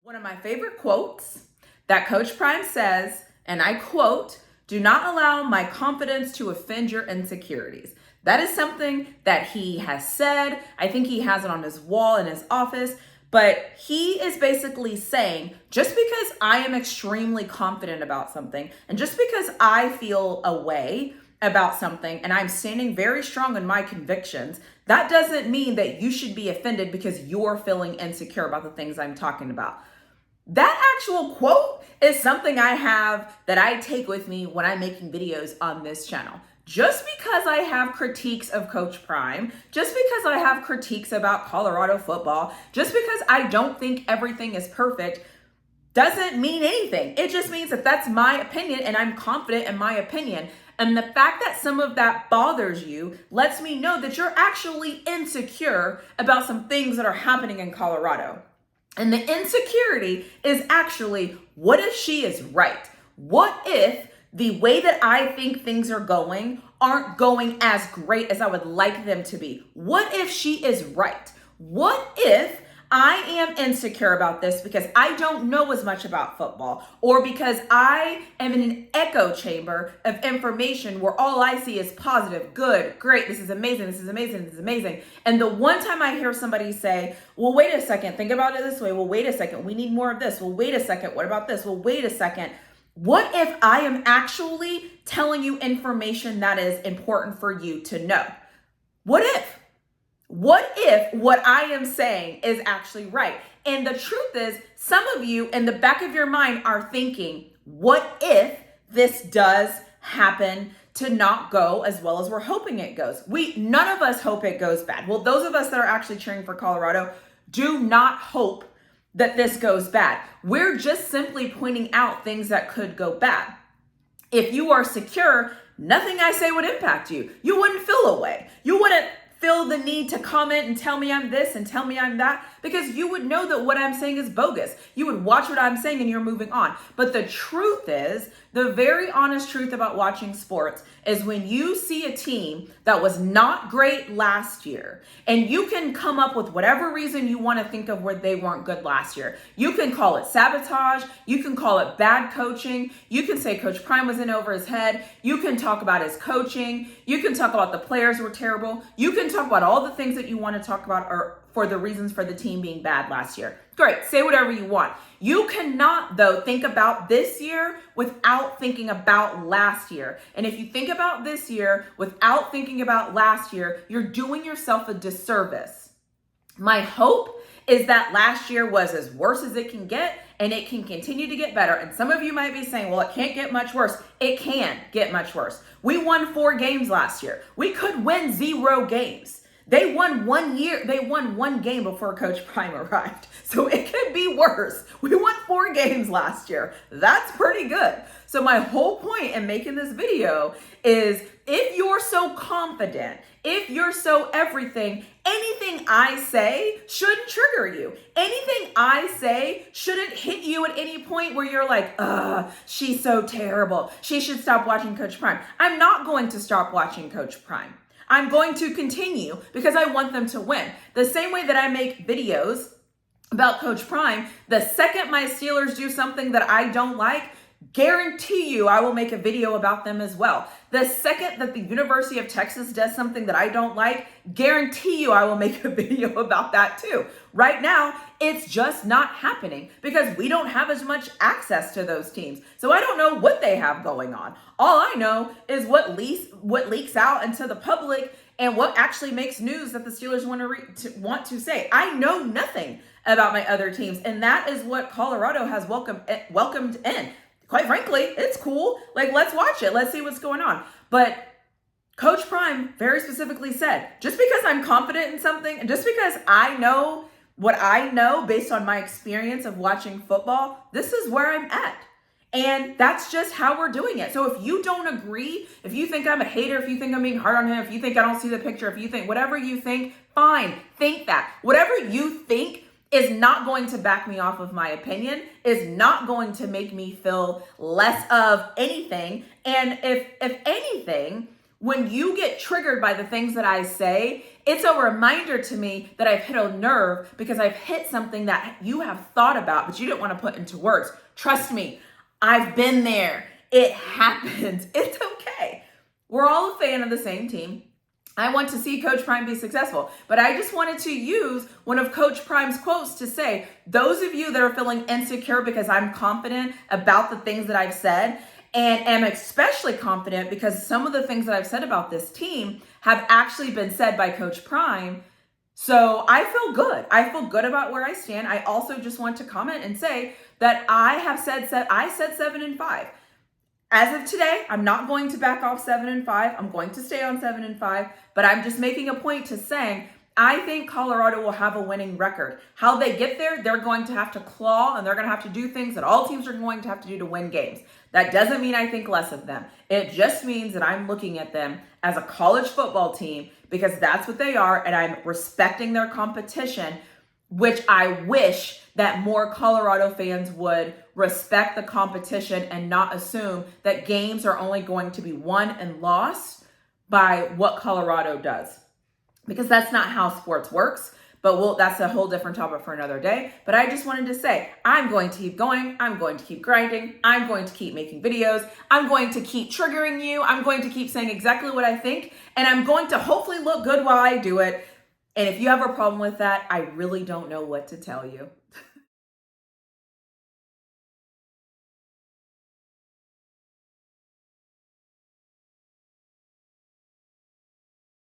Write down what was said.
One of my favorite quotes that Coach Prime says, and I quote, "Do not allow my confidence to offend your insecurities." That is something that he has said. I think he has it on his wall in his office, but he is basically saying, just because I am extremely confident about something, and just because I feel a way about something, and I'm standing very strong in my convictions, that doesn't mean that you should be offended because you're feeling insecure about the things I'm talking about. That actual quote is something I have that I take with me when I'm making videos on this channel. Just because I have critiques of Coach Prime, just because I have critiques about Colorado football, just because I don't think everything is perfect, doesn't mean anything. It just means that that's my opinion and I'm confident in my opinion. And the fact that some of that bothers you lets me know that you're actually insecure about some things that are happening in Colorado. And the insecurity is actually, what if she is right? What if the way that I think things are going aren't going as great as I would like them to be? What if she is right? What if I am insecure about this because I don't know as much about football, or because I am in an echo chamber of information where all I see is positive, good, great, this is amazing, this is amazing, this is amazing. And the one time I hear somebody say, well, wait a second, think about it this way. Well, wait a second, we need more of this. Well, wait a second, what about this? Well, wait a second. What if I am actually telling you information that is important for you to know? What if? What if what I am saying is actually right? And the truth is, some of you in the back of your mind are thinking, what if this does happen to not go as well as we're hoping it goes? None of us hope it goes bad. Well, those of us that are actually cheering for Colorado do not hope that this goes bad. We're just simply pointing out things that could go bad. If you are secure, nothing I say would impact you. You wouldn't feel a way. You wouldn't feel the need to comment and tell me I'm this and tell me I'm that, because you would know that what I'm saying is bogus. You would watch what I'm saying and you're moving on. But the truth is, the very honest truth about watching sports is when you see a team that was not great last year, and you can come up with whatever reason you want to think of where they weren't good last year. You can call it sabotage. You can call it bad coaching. You can say Coach Prime was in over his head. You can talk about his coaching. You can talk about the players were terrible. You can talk about all the things that you want to talk about or for the reasons for the team being bad last year. Great, say whatever you want. You cannot, though, think about this year without thinking about last year. And if you think about this year without thinking about last year, you're doing yourself a disservice. My hope is that last year was as worse as it can get, and it can continue to get better. And some of you might be saying, well, it can't get much worse. It can get much worse. We won 4 games last year. We could win 0 games. They won 1 year. They won 1 game before Coach Prime arrived. So it could be worse. We won 4 games last year. That's pretty good. So my whole point in making this video is, if you're so confident, if you're so everything, anything I say shouldn't trigger you. Anything I say shouldn't hit you at any point where you're like, she's so terrible. She should stop watching Coach Prime. I'm not going to stop watching Coach Prime. I'm going to continue because I want them to win. The same way that I make videos about Coach Prime, the second my Steelers do something that I don't like, guarantee you I will make a video about them as well. The second that the University of Texas does something that I don't like, guarantee you I will make a video about that too. Right now, it's just not happening because we don't have as much access to those teams. So I don't know what they have going on. All I know is what leaks out into the public and what actually makes news that the Steelers want to say. I know nothing about my other teams, and that is what Colorado has welcomed in. Quite frankly, it's cool. Like, let's watch it. Let's see what's going on. But Coach Prime very specifically said, just because I'm confident in something and just because I know what I know based on my experience of watching football, this is where I'm at. And that's just how we're doing it. So if you don't agree, if you think I'm a hater, if you think I'm being hard on him, if you think I don't see the picture, if you think whatever you think, fine, think that. Whatever you think is not going to back me off of my opinion, is not going to make me feel less of anything. And if anything, When you get triggered by the things that I say, it's a reminder to me that I've hit a nerve because I've hit something that you have thought about, but you didn't want to put into words. Trust me, I've been there. It happens. It's okay. We're all a fan of the same team. I want to see Coach Prime be successful, but I just wanted to use one of Coach Prime's quotes to say, those of you that are feeling insecure because I'm confident about the things that I've said, and am especially confident because some of the things that I've said about this team have actually been said by Coach Prime. So I feel good. I feel good about where I stand. I also just want to comment and say that I said 7-5. As of today, I'm not going to back off 7-5. I'm going to stay on 7-5, but I'm just making a point to saying, I think Colorado will have a winning record. How they get there, they're going to have to claw and they're going to have to do things that all teams are going to have to do to win games. That doesn't mean I think less of them. It just means that I'm looking at them as a college football team because that's what they are, and I'm respecting their competition, which I wish that more Colorado fans would respect the competition and not assume that games are only going to be won and lost by what Colorado does. Because that's not how sports works, but that's a whole different topic for another day. But I just wanted to say, I'm going to keep going. I'm going to keep grinding. I'm going to keep making videos. I'm going to keep triggering you. I'm going to keep saying exactly what I think. And I'm going to hopefully look good while I do it. And if you have a problem with that, I really don't know what to tell you.